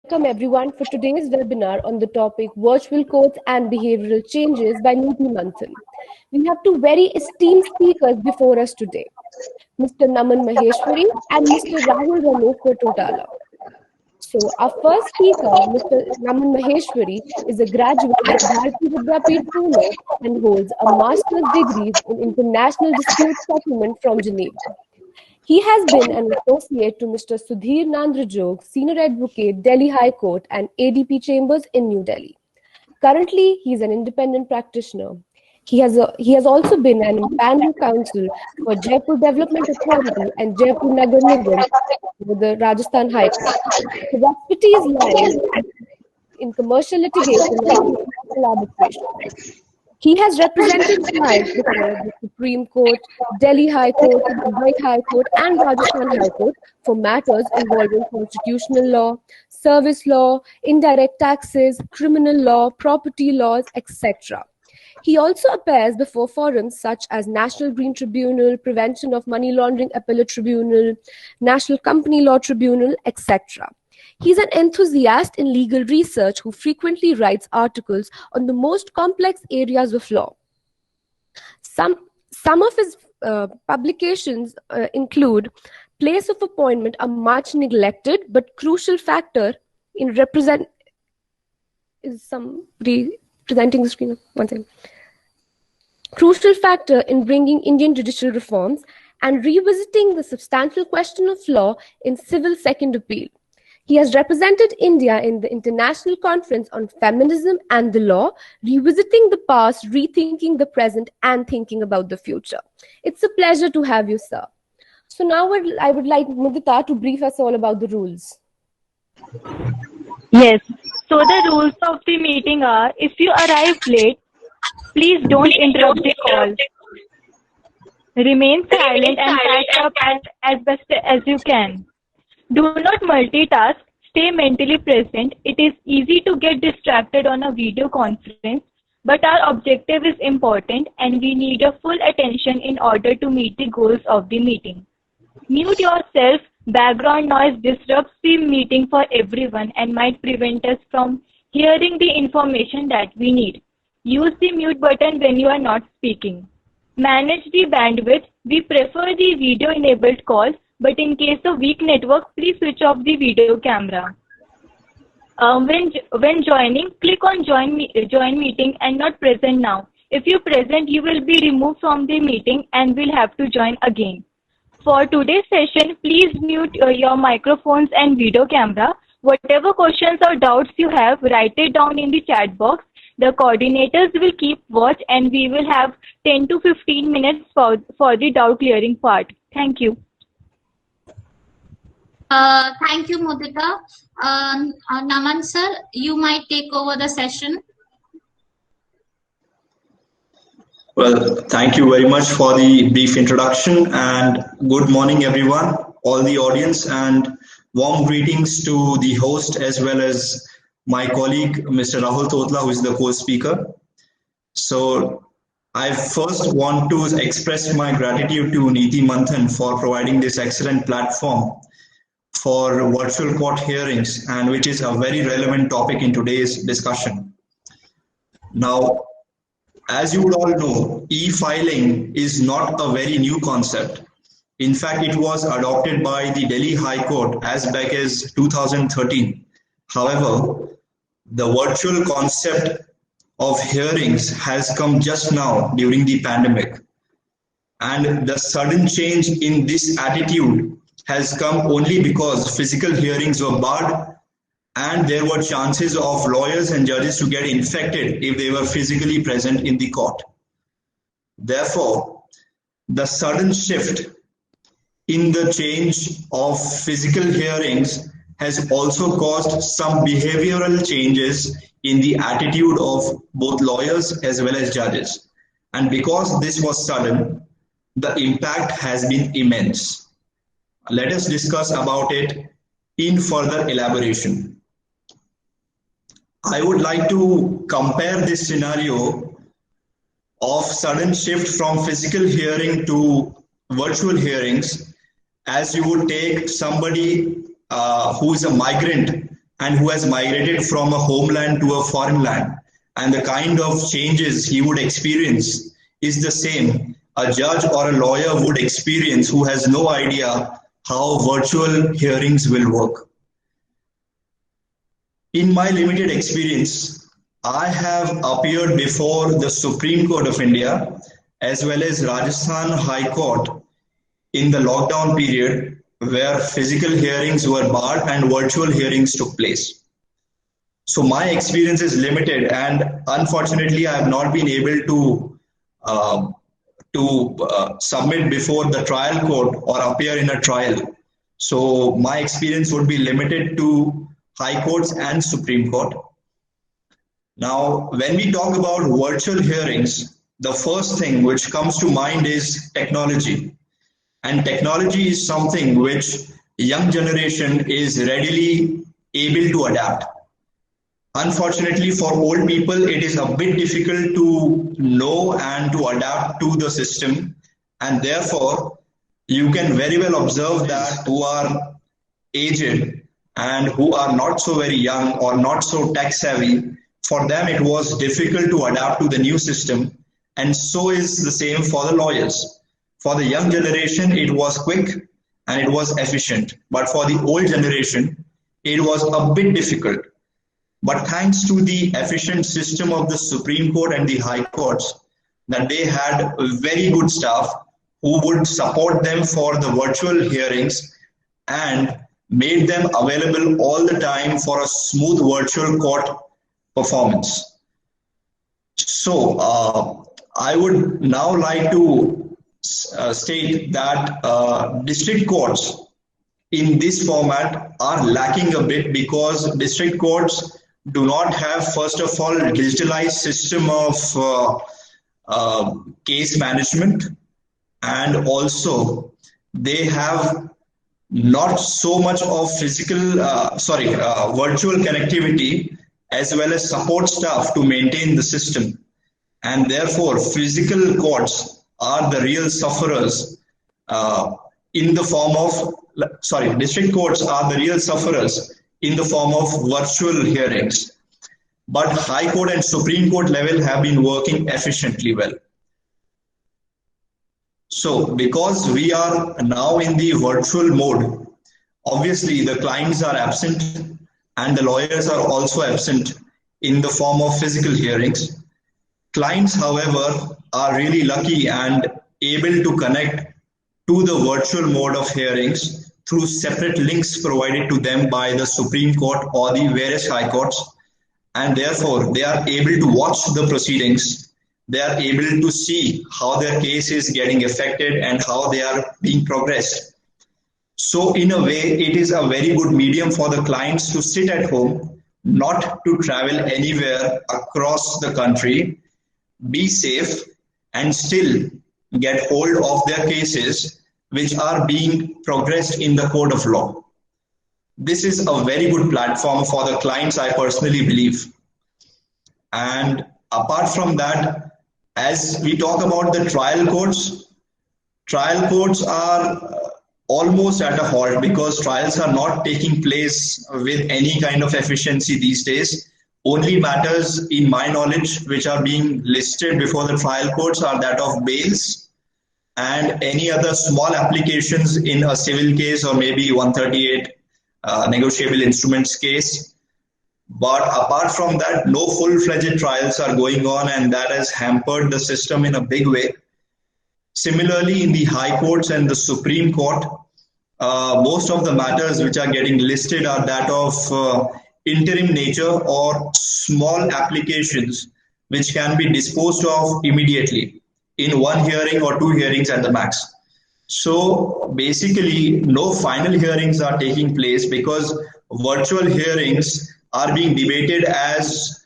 welcome everyone for today's webinar on the topic Virtual Courts and Behavioral Changes by Niti Manthan. We have two very esteemed speakers before us today, Mr. Naman Maheshwari and Mr. Rahul Ramesh Totala. So our first speaker, Mr. Naman Maheshwari, is a graduate of Bharati Vidyapeeth Pune and holds a master's degree in international dispute settlement from Geneva. He has been an associate to Mr. Sudhir Nandrajog, Senior Advocate, Delhi High Court and ADP Chambers in New Delhi. Currently, he is an independent practitioner. He has also been an empaneled counsel for Jaipur Development Authority and Jaipur Nagar Nigam with the Rajasthan High Court. His expertise lies in commercial litigation and international arbitration. He has represented clients before the Supreme Court, Delhi High Court, Mumbai High Court, and Rajasthan High Court for matters involving constitutional law, service law, indirect taxes, criminal law, property laws, etc. He also appears before forums such as National Green Tribunal, Prevention of Money Laundering Appellate Tribunal, National Company Law Tribunal, etc. He's an enthusiast in legal research who frequently writes articles on the most complex areas of law. Some of his publications include Place of Appointment, a much neglected but crucial factor in Is somebody presenting the screen? One second. Crucial factor in bringing Indian judicial reforms and revisiting the substantial question of law in civil second appeal. He has represented India in the International Conference on Feminism and the Law, revisiting the past, rethinking the present, and thinking about the future. It's a pleasure to have you, sir. So now I would like Mudita to brief us all about the rules. Yes. So the rules of the meeting are, if you arrive late, please don't interrupt the call. Remain silent and catch up as best as you can. Do not multitask, stay mentally present. It is easy to get distracted on a video conference, but our objective is important and we need a full attention in order to meet the goals of the meeting. Mute yourself. Background noise disrupts the meeting for everyone and might prevent us from hearing the information that we need. Use the mute button when you are not speaking. Manage the bandwidth. We prefer the video-enabled call, but in case of weak network, please switch off the video camera. When joining, click on join meeting and not present now. If you present, you will be removed from the meeting and will have to join again. For today's session, please mute your microphones and video camera. Whatever questions or doubts you have, write it down in the chat box. The coordinators will keep watch and we will have 10 to 15 minutes for the doubt clearing part. Thank you. Thank you, Mudita. Naman sir, you might take over the session. Well, thank you very much for the brief introduction and good morning everyone, all the audience, and warm greetings to the host as well as my colleague Mr. Rahul Totla, who is the co-speaker. So I first want to express my gratitude to Niti Manthan for providing this excellent platform for virtual court hearings, and which is a very relevant topic in today's discussion. Now, as you would all know, e-filing is not a very new concept. In fact, it was adopted by the Delhi High Court as back as 2013. However, the virtual concept of hearings has come just now during the pandemic. And the sudden change in this attitude has come only because physical hearings were barred and there were chances of lawyers and judges to get infected if they were physically present in the court. Therefore, the sudden shift in the change of physical hearings has also caused some behavioral changes in the attitude of both lawyers as well as judges. And because this was sudden, the impact has been immense. Let us discuss about it in further elaboration. I would like to compare this scenario of sudden shift from physical hearing to virtual hearings as you would take somebody who is a migrant and who has migrated from a homeland to a foreign land, and the kind of changes he would experience is the same a judge or a lawyer would experience who has no idea how virtual hearings will work. In my limited experience, I have appeared before the Supreme Court of India as well as Rajasthan High Court in the lockdown period where physical hearings were barred and virtual hearings took place. So my experience is limited, and unfortunately, I have not been able to submit before the trial court or appear in a trial. So my experience would be limited to High Courts and Supreme Court. Now, when we talk about virtual hearings, the first thing which comes to mind is technology. And technology is something which young generation is readily able to adapt. Unfortunately, for old people, it is a bit difficult to know and to adapt to the system. And therefore, you can very well observe that who are aged and who are not so very young or not so tech savvy, for them it was difficult to adapt to the new system. And so is the same for the lawyers. For the young generation, it was quick and it was efficient. But for the old generation, it was a bit difficult. But thanks to the efficient system of the Supreme Court and the High Courts, that they had very good staff who would support them for the virtual hearings and made them available all the time for a smooth virtual court performance. So I would now like to state that district courts in this format are lacking a bit because district courts do not have, first of all, a digitalized system of case management, and also they have not so much of virtual connectivity as well as support staff to maintain the system. And therefore, physical courts are the real sufferers in the form of, district courts are the real sufferers in the form of virtual hearings. But High Court and Supreme Court level have been working efficiently well. So because we are now in the virtual mode, obviously the clients are absent and the lawyers are also absent in the form of physical hearings. Clients, however, are really lucky and able to connect to the virtual mode of hearings through separate links provided to them by the Supreme Court or the various high courts, and therefore they are able to watch the proceedings. They are able to see how their case is getting affected and how they are being progressed. So in a way, it is a very good medium for the clients to sit at home, not to travel anywhere across the country, be safe, and still get hold of their cases which are being progressed in the court of law. This is a very good platform for the clients, I personally believe. And apart from that, as we talk about the trial courts are almost at a halt because trials are not taking place with any kind of efficiency these days. Only matters, in my knowledge, which are being listed before the trial courts are that of bails and any other small applications in a civil case or maybe 138 negotiable instruments case. But apart from that, no full-fledged trials are going on, and that has hampered the system in a big way. Similarly, in the High Courts and the Supreme Court, most of the matters which are getting listed are that of interim nature or small applications which can be disposed of immediately in one hearing or two hearings at the max. So basically, no final hearings are taking place because virtual hearings are being debated as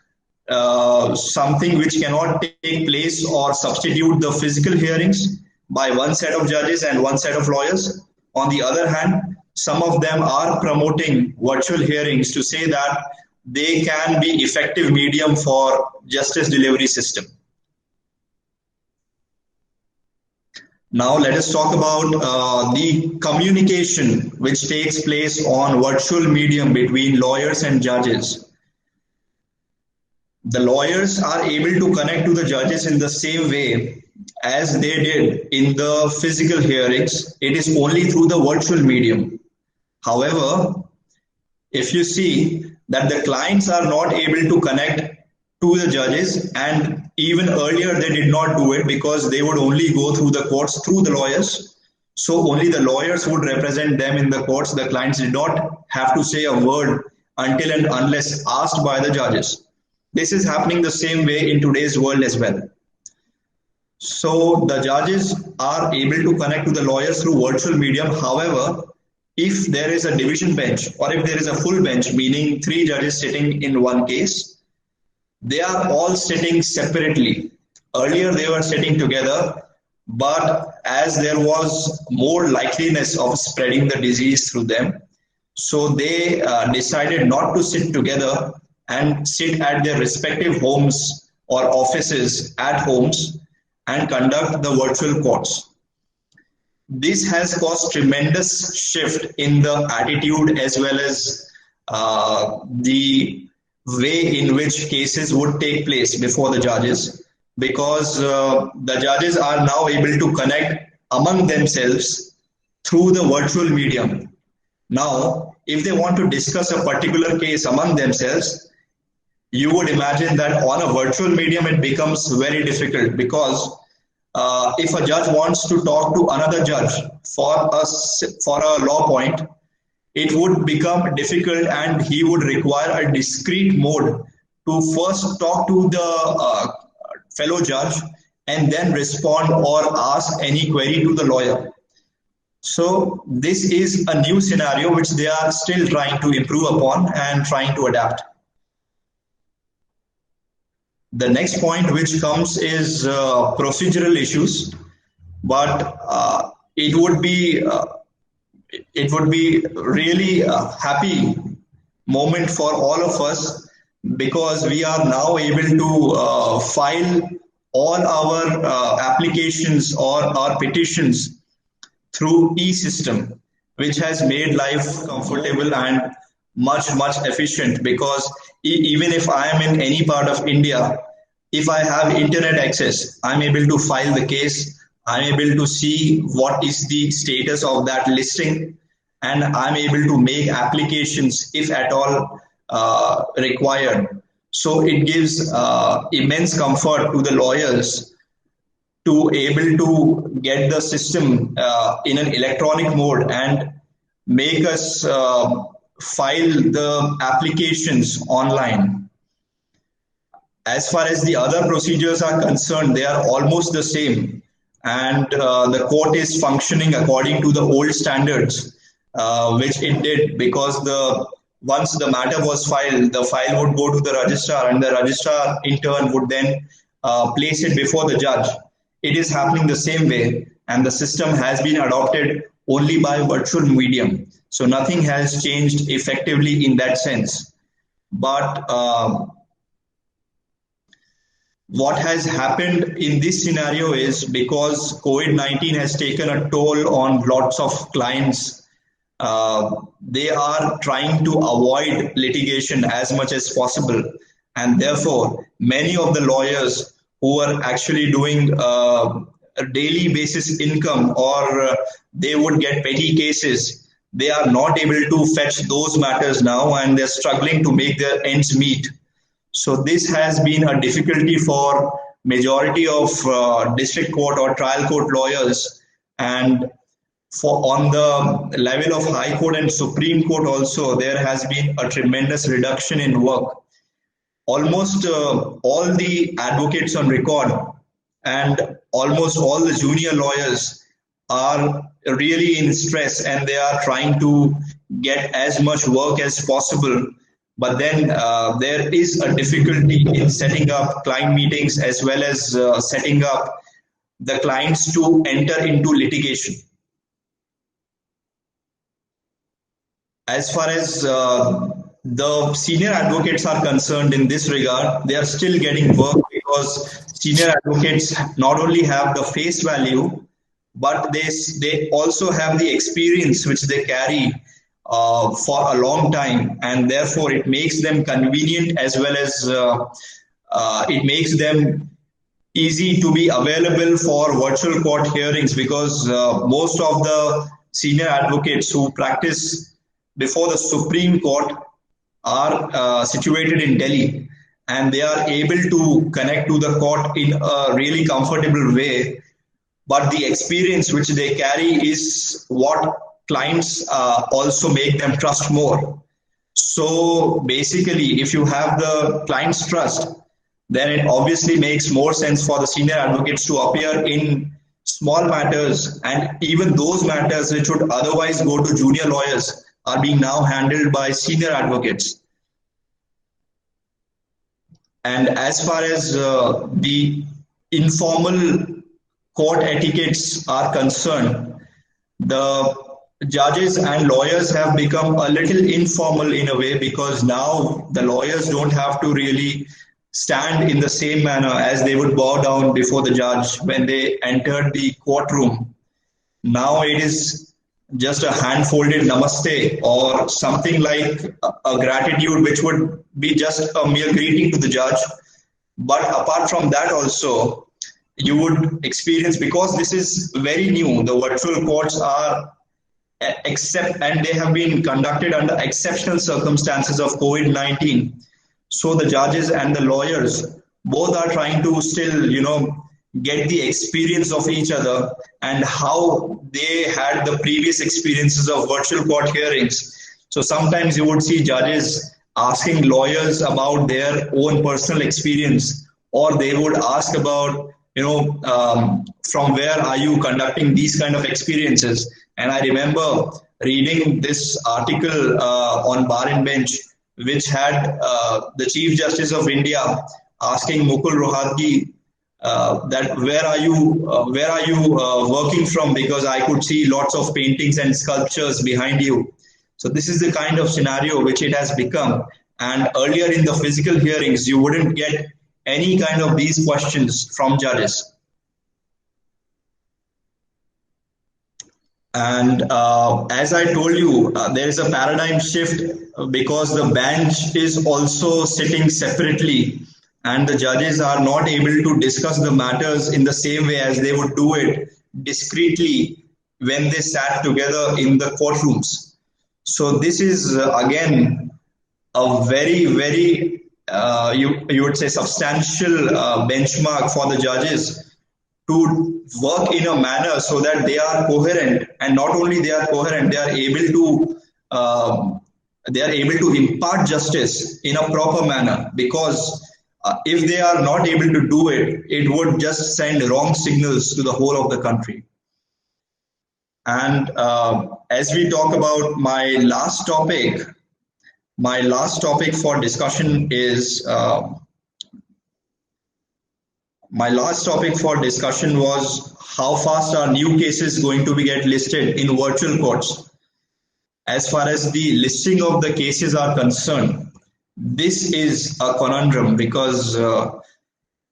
something which cannot take place or substitute the physical hearings by one set of judges and one set of lawyers. On the other hand, some of them are promoting virtual hearings to say that they can be effective medium for justice delivery system. Now let us talk about the communication which takes place on virtual medium between lawyers and judges. The lawyers are able to connect to the judges in the same way as they did in the physical hearings. It is only through the virtual medium. However, if you see that the clients are not able to connect to the judges, and even earlier they did not do it because they would only go through the courts through the lawyers. So only the lawyers would represent them in the courts. The clients did not have to say a word until and unless asked by the judges. This is happening the same way in today's world as well. So the judges are able to connect to the lawyers through virtual medium. However, if there is a division bench or if there is a full bench, meaning 3 judges sitting in one case, they are all sitting separately. Earlier they were sitting together, but as there was more likeliness of spreading the disease through them, so they decided not to sit together and sit at their respective homes or offices at homes and conduct the virtual courts. This has caused tremendous shift in the attitude as well as the way in which cases would take place before the judges, because the judges are now able to connect among themselves through the virtual medium. Now, if they want to discuss a particular case among themselves, you would imagine that on a virtual medium it becomes very difficult, because if a judge wants to talk to another judge for a law point, it would become difficult and he would require a discreet mode to first talk to the fellow judge and then respond or ask any query to the lawyer. So this is a new scenario which they are still trying to improve upon and trying to adapt. The next point which comes is procedural issues, but it would be really a happy moment for all of us, because we are now able to file all our applications or our petitions through e-system, which has made life comfortable and much efficient, because even if I am in any part of India, if I have internet access, I'm able to file the case, I'm able to see what is the status of that listing, and I'm able to make applications if at all required. So it gives immense comfort to the lawyers to able to get the system in an electronic mode and make us file the applications online. As far as the other procedures are concerned, they are almost the same, and the court is functioning according to the old standards, which it did, because once the matter was filed, the file would go to the registrar, and the registrar in turn would then place it before the judge. It is happening the same way, and the system has been adopted only by virtual medium. So nothing has changed effectively in that sense. But what has happened in this scenario is, because COVID-19 has taken a toll on lots of clients, they are trying to avoid litigation as much as possible. And therefore, many of the lawyers who are actually doing a daily basis income, or they would get petty cases, they are not able to fetch those matters now, and they're struggling to make their ends meet. So this has been a difficulty for majority of district court or trial court lawyers, and on the level of High Court and Supreme Court also, there has been a tremendous reduction in work. Almost all the advocates on record and almost all the junior lawyers are really in stress, and they are trying to get as much work as possible. But then there is a difficulty in setting up client meetings, as well as setting up the clients to enter into litigation. As far as the senior advocates are concerned in this regard, they are still getting work, because senior advocates not only have the face value, but they also have the experience which they carry for a long time, and therefore it makes them convenient as well as it makes them easy to be available for virtual court hearings, because most of the senior advocates who practice before the Supreme Court are situated in Delhi, and they are able to connect to the court in a really comfortable way. But the experience which they carry is what clients also make them trust more. So basically, if you have the client's trust, then it obviously makes more sense for the senior advocates to appear in small matters, and even those matters which would otherwise go to junior lawyers are being now handled by senior advocates. And as far as the informal court etiquettes are concerned, the judges and lawyers have become a little informal in a way, because now the lawyers don't have to really stand in the same manner as they would bow down before the judge when they entered the courtroom. Now it is just a hand-folded namaste or something like a gratitude, which would be just a mere greeting to the judge. But apart from that also, you would experience, because this is very new, the virtual courts are and they have been conducted under exceptional circumstances of COVID-19. So the judges and the lawyers both are trying to still, get the experience of each other and how they had the previous experiences of virtual court hearings. So sometimes you would see judges asking lawyers about their own personal experience, or they would ask about, from where are you conducting these kind of experiences? And I remember reading this article on Bar and Bench, which had the Chief Justice of India asking Mukul Rohatgi that where are you working from, because I could see lots of paintings and sculptures behind you. So this is the kind of scenario which it has become. And earlier in the physical hearings, you wouldn't get any kind of these questions from judges. And as I told you, there is a paradigm shift, because the bench is also sitting separately, and the judges are not able to discuss the matters in the same way as they would do it discreetly when they sat together in the courtrooms. So this is again a very, very you would say substantial benchmark for the judges to work in a manner so that they are coherent, and not only they are coherent, they are able to impart justice in a proper manner, because if they are not able to do it, it would just send wrong signals to the whole of the country. And as we talk about my last topic for discussion is was how fast are new cases going to be get listed in virtual courts. As far as the listing of the cases are concerned, this is a conundrum, because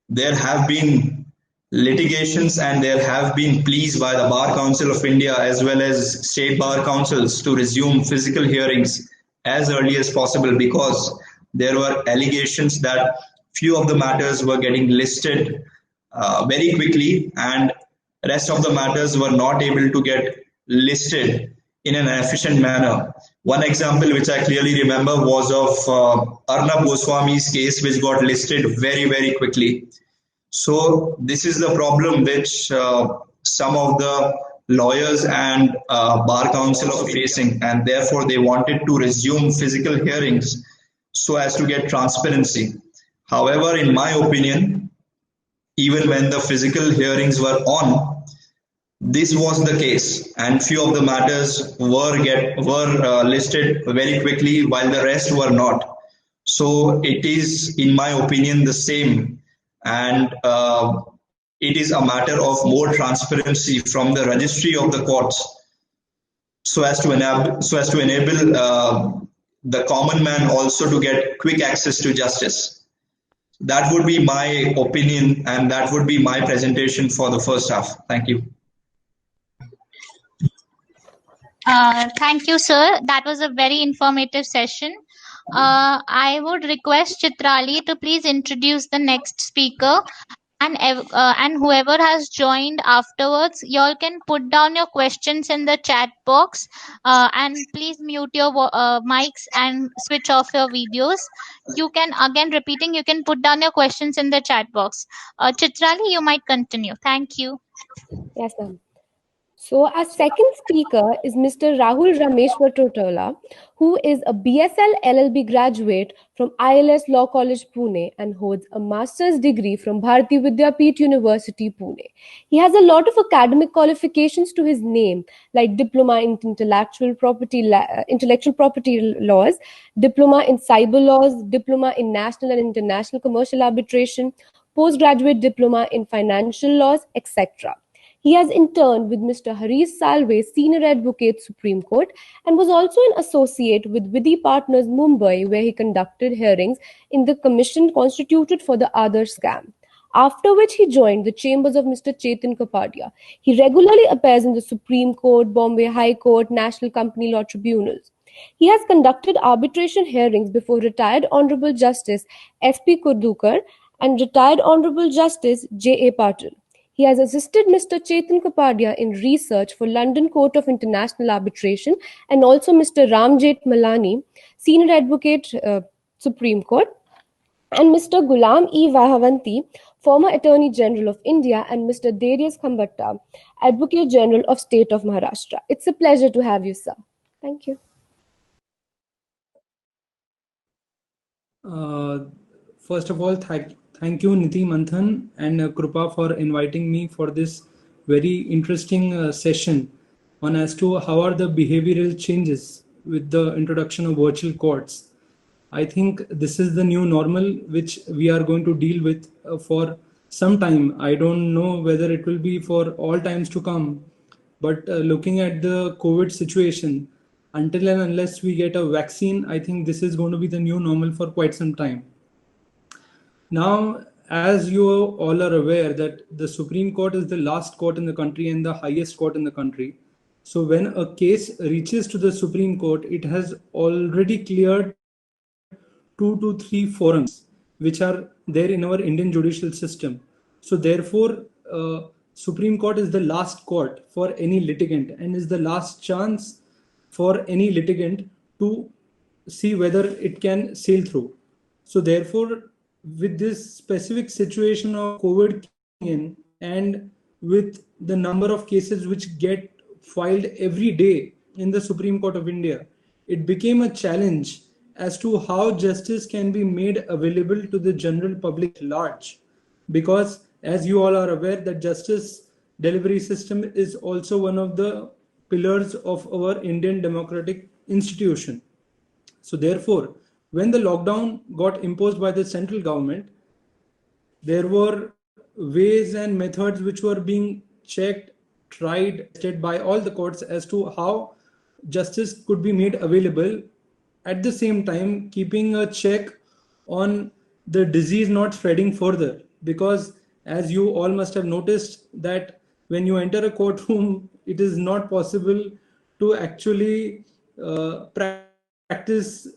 there have been litigations and there have been pleas by the Bar Council of India as well as state bar councils to resume physical hearings as early as possible, because there were allegations that few of the matters were getting listed very quickly and rest of the matters were not able to get listed in an efficient manner. One example which I clearly remember was of Arnab Goswami's case, which got listed very, very quickly. So this is the problem which some of the lawyers and Bar Council are facing, and therefore they wanted to resume physical hearings so as to get transparency. However, in my opinion, even when the physical hearings were on, this was the case, and few of the matters were listed very quickly while the rest were not. So it is, in my opinion, the same, and it is a matter of more transparency from the registry of the courts, so as to enable the common man also to get quick access to justice. That would be my opinion, and that would be my presentation for the first half. Thank you. Thank you, sir. That was a very informative session. I would request Chitrali to please introduce the next speaker, and whoever has joined afterwards, y'all can put down your questions in the chat box, and please mute your mics and switch off your videos. You can, again repeating, you can put down your questions in the chat box. Chitrali, you might continue. Thank you. Yes, ma'am. So our second speaker is Mr. Rahul Rameshwar Totola, who is a BSL LLB graduate from ILS Law College, Pune, and holds a master's degree from Bharati Vidyapeeth University, Pune. He has a lot of academic qualifications to his name, like Diploma in Intellectual Property Laws, Diploma in Cyber Laws, Diploma in National and International Commercial Arbitration, Postgraduate Diploma in Financial Laws, etc. He has interned with Mr. Harish Salve, Senior Advocate, Supreme Court, and was also an associate with Vidhi Partners, Mumbai, where he conducted hearings in the commission constituted for the Adarsh scam. After which he joined the chambers of Mr. Chetan Kapadia. He regularly appears in the Supreme Court, Bombay High Court, National Company Law Tribunals. He has conducted arbitration hearings before retired Honorable Justice S.P. Kurdukar and retired Honorable Justice J.A. Patil. He has assisted Mr. Chetan Kapadia in research for London Court of International Arbitration and also Mr. Ramjet Malani, Senior Advocate, Supreme Court, and Mr. Gulam E. Vahavanti, former Attorney General of India, and Mr. Darius Khambatta, Advocate General of State of Maharashtra. It's a pleasure to have you, sir. Thank you. First of all, thank you, Niti Manthan and Krupa, for inviting me for this very interesting session on as to how are the behavioral changes with the introduction of virtual courts. I think this is the new normal which we are going to deal with for some time. I don't know whether it will be for all times to come, but looking at the COVID situation, until and unless we get a vaccine, I think this is going to be the new normal for quite some time. Now, as you all are aware that the Supreme Court is the last court in the country and the highest court in the country. So when a case reaches to the Supreme Court, it has already cleared 2 to 3 forums which are there in our Indian judicial system. So therefore, Supreme Court is the last court for any litigant and is the last chance for any litigant to see whether it can sail through. So therefore, with this specific situation of COVID in, and with the number of cases which get filed every day in the Supreme Court of India, it became a challenge as to how justice can be made available to the general public at large. Because as you all are aware that justice delivery system is also one of the pillars of our Indian democratic institution. So therefore, when the lockdown got imposed by the central government, there were ways and methods which were being checked, tried, tested by all the courts as to how justice could be made available, at the same time keeping a check on the disease not spreading further. Because as you all must have noticed that when you enter a courtroom, it is not possible to actually practice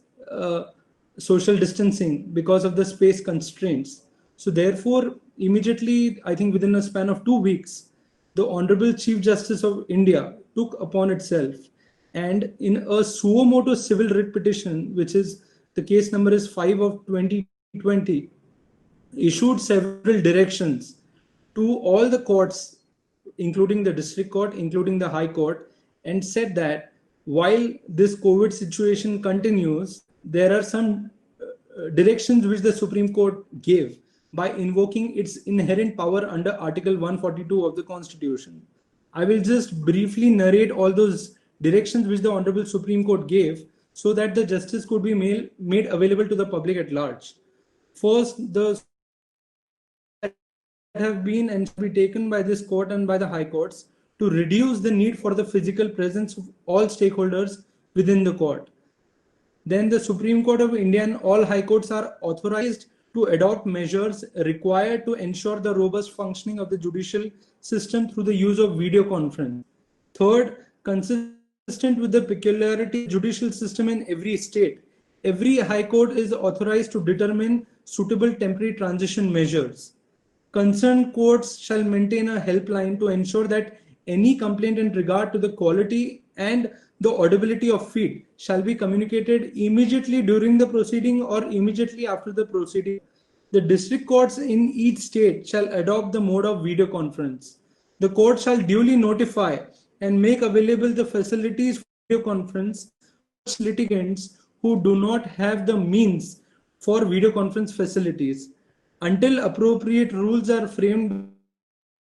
social distancing because of the space constraints. So therefore, immediately, I think within a span of 2 weeks, the Honorable Chief Justice of India took upon itself, and in a suo motu civil writ petition, which is the case number is 5 of 2020, issued several directions to all the courts, including the district court, including the high court, and said that while this COVID situation continues, there are some directions which the Supreme Court gave by invoking its inherent power under Article 142 of the Constitution. I will just briefly narrate all those directions which the Honorable Supreme Court gave so that the justice could be made available to the public at large. First, the have been and should be taken by this court and by the high courts to reduce the need for the physical presence of all stakeholders within the court. Then the Supreme Court of India and all high courts are authorized to adopt measures required to ensure the robust functioning of the judicial system through the use of video conference. Third, consistent consistent with the peculiarity of the judicial system in every state. Every high court is authorized to determine suitable temporary transition measures. Concerned courts shall maintain a helpline to ensure that any complaint in regard to the quality and the audibility of feed shall be communicated immediately during the proceeding or immediately after the proceeding. The district courts in each state shall adopt the mode of video conference. The court shall duly notify and make available the facilities for video conference for litigants who do not have the means for video conference facilities. Until appropriate rules are framed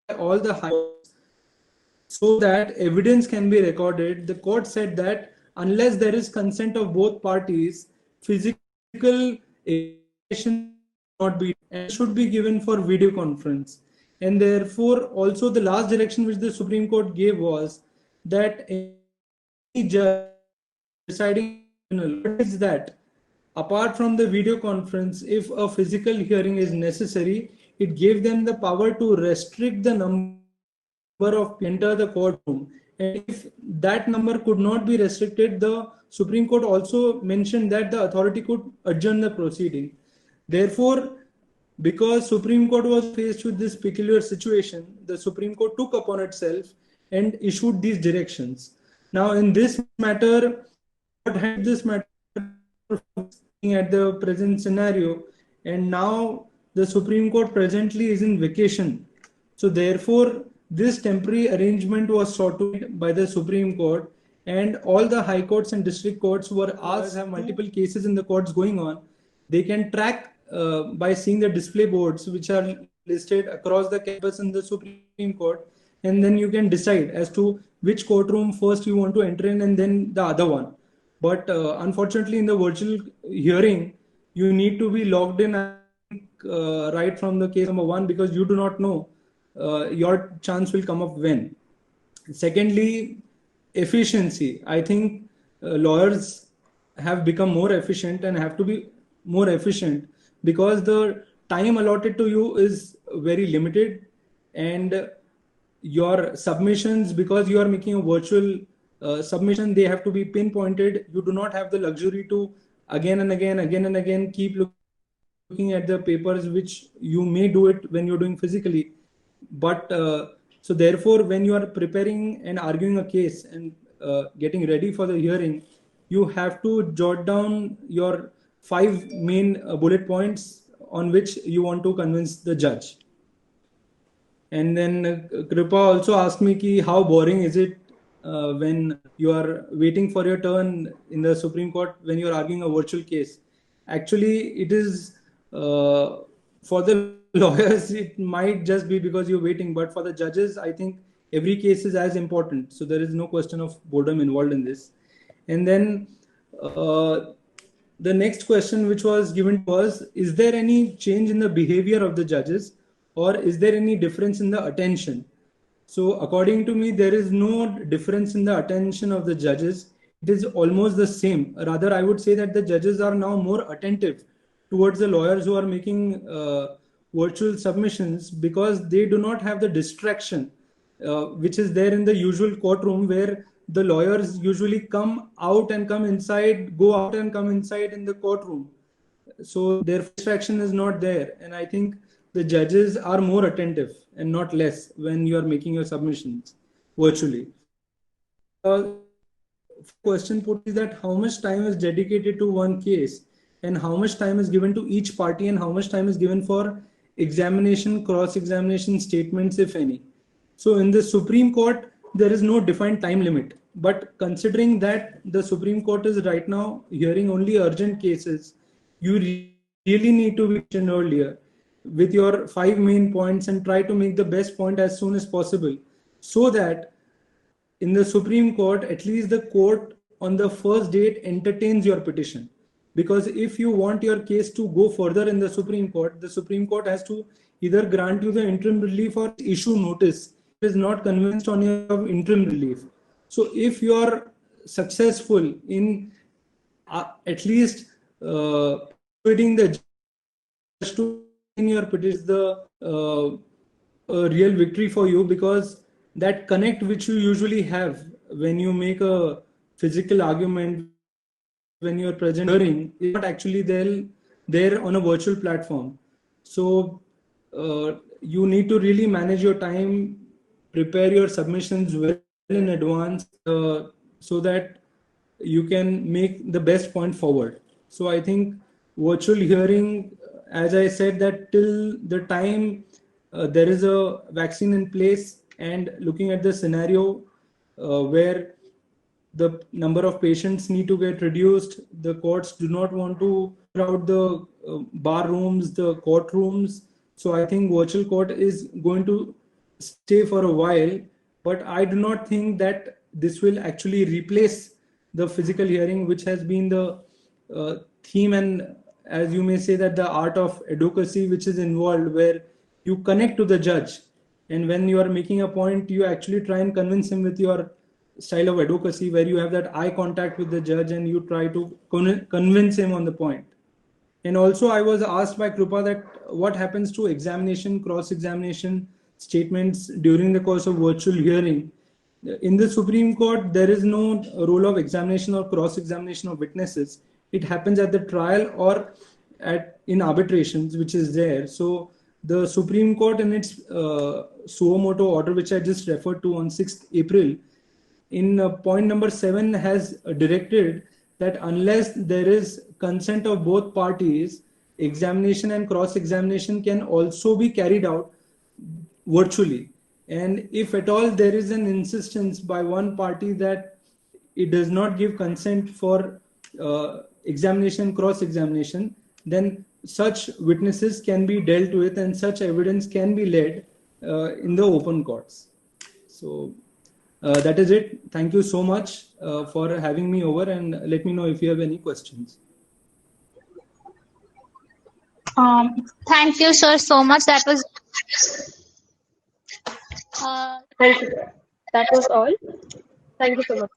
by all the high courts so that evidence can be recorded, the court said that unless there is consent of both parties, physical examination not be and should be given for video conference. And therefore, also the last direction which the Supreme Court gave was that any judge deciding is that apart from the video conference, if a physical hearing is necessary, it gave them the power to restrict the number of enter the courtroom. And if that number could not be restricted, the Supreme Court also mentioned that the authority could adjourn the proceeding. Therefore, because Supreme Court was faced with this peculiar situation, the Supreme Court took upon itself and issued these directions. Now, in this matter, what had this matter at the present scenario, and now the Supreme Court presently is in vacation. So therefore, this temporary arrangement was sorted by the Supreme Court, and all the high courts and district courts were asked to have multiple cases in the courts going on. They can track by seeing the display boards which are listed across the campus in the Supreme Court, and then you can decide as to which courtroom first you want to enter in and then the other one. But unfortunately, in the virtual hearing, you need to be logged in right from the case number one, because you do not know your chance will come up when. Secondly, efficiency. I think lawyers have become more efficient and have to be more efficient because the time allotted to you is very limited, and your submissions, because you are making a virtual submission, they have to be pinpointed. You do not have the luxury to again and again keep looking at the papers, which you may do it when you're doing physically. But so therefore, when you are preparing and arguing a case and getting ready for the hearing, you have to jot down your 5 main bullet points on which you want to convince the judge. And then Kripa also asked me ki how boring is it when you are waiting for your turn in the Supreme Court when you are arguing a virtual case. Actually, it is for the lawyers, it might just be because you're waiting, but for the judges, I think every case is as important. So there is no question of boredom involved in this. And then the next question which was given was, is there any change in the behavior of the judges, or is there any difference in the attention? So according to me, there is no difference in the attention of the judges. It is almost the same. Rather, I would say that the judges are now more attentive towards the lawyers who are making virtual submissions, because they do not have the distraction which is there in the usual courtroom, where the lawyers usually come out and come inside, go out and come inside in the courtroom. So their distraction is not there. And I think the judges are more attentive and not less when you are making your submissions virtually. Question put is that how much time is dedicated to one case, and how much time is given to each party, and how much time is given for examination, cross-examination, statements, if any. So in the Supreme Court, there is no defined time limit. But considering that the Supreme Court is right now hearing only urgent cases, you really need to be mentioned earlier with your 5 main points and try to make the best point as soon as possible, so that in the Supreme Court, at least the court on the first date entertains your petition. Because if you want your case to go further in the Supreme Court has to either grant you the interim relief or issue notice. It is not convinced on your interim relief. So if you are successful in at least persuading the judge to in your petition, the a real victory for you, because that connect which you usually have when you make a physical argument when you're present hearing is not actually there on a virtual platform. So you need to really manage your time, prepare your submissions well in advance so that you can make the best point forward. So I think virtual hearing, as I said, that till the time there is a vaccine in place, and looking at the scenario where the number of patients need to get reduced, the courts do not want to crowd the bar rooms, the courtrooms. So I think virtual court is going to stay for a while, but I do not think that this will actually replace the physical hearing, which has been the theme, and as you may say, that the art of advocacy which is involved, where you connect to the judge, and when you are making a point, you actually try and convince him with your style of advocacy, where you have that eye contact with the judge and you try to convince him on the point. And also I was asked by Krupa that what happens to examination, cross-examination statements during the course of virtual hearing. In the Supreme Court, there is no role of examination or cross-examination of witnesses. It happens at the trial or in arbitrations, which is there. So the Supreme Court, in its suo motu order, which I just referred to on 6th April, in point number 7 has directed that unless there is consent of both parties, examination and cross-examination can also be carried out virtually. And if at all there is an insistence by one party that it does not give consent for examination, cross-examination, then such witnesses can be dealt with and such evidence can be led in the open courts. So that is it. Thank you so much for having me over, and let me know if you have any questions. Thank you, sir, so much. That was Thank you. That was all. Thank you so much.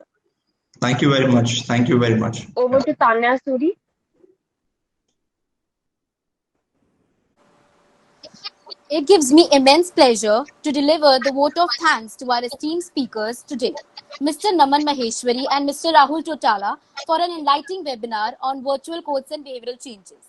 Thank you very much. Thank you very much. Over to Tanya Suri. It gives me immense pleasure to deliver the vote of thanks to our esteemed speakers today, Mr. Naman Maheshwari and Mr. Rahul Chotala, for an enlightening webinar on virtual courts and behavioral changes.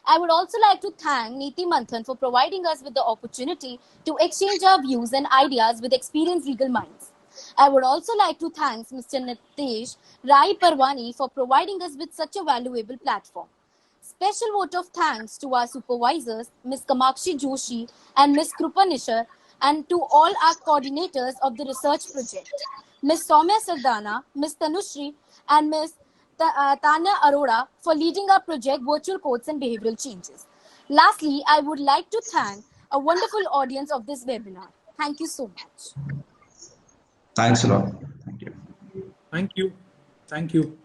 I would also like to thank Neeti Manthan for providing us with the opportunity to exchange our views and ideas with experienced legal minds. I would also like to thank Mr. Nitesh Rai Parwani for providing us with such a valuable platform. Special vote of thanks to our supervisors, Ms. Kamakshi Joshi and Ms. Krupa Nishar, and to all our coordinators of the research project, Ms. Soumya Sardana, Ms. Tanushri, and Ms. Tanya Arora for leading our project Virtual Courts and Behavioral Changes. Lastly, I would like to thank a wonderful audience of this webinar. Thank you so much. Thanks a lot. Thank you. Thank you. Thank you.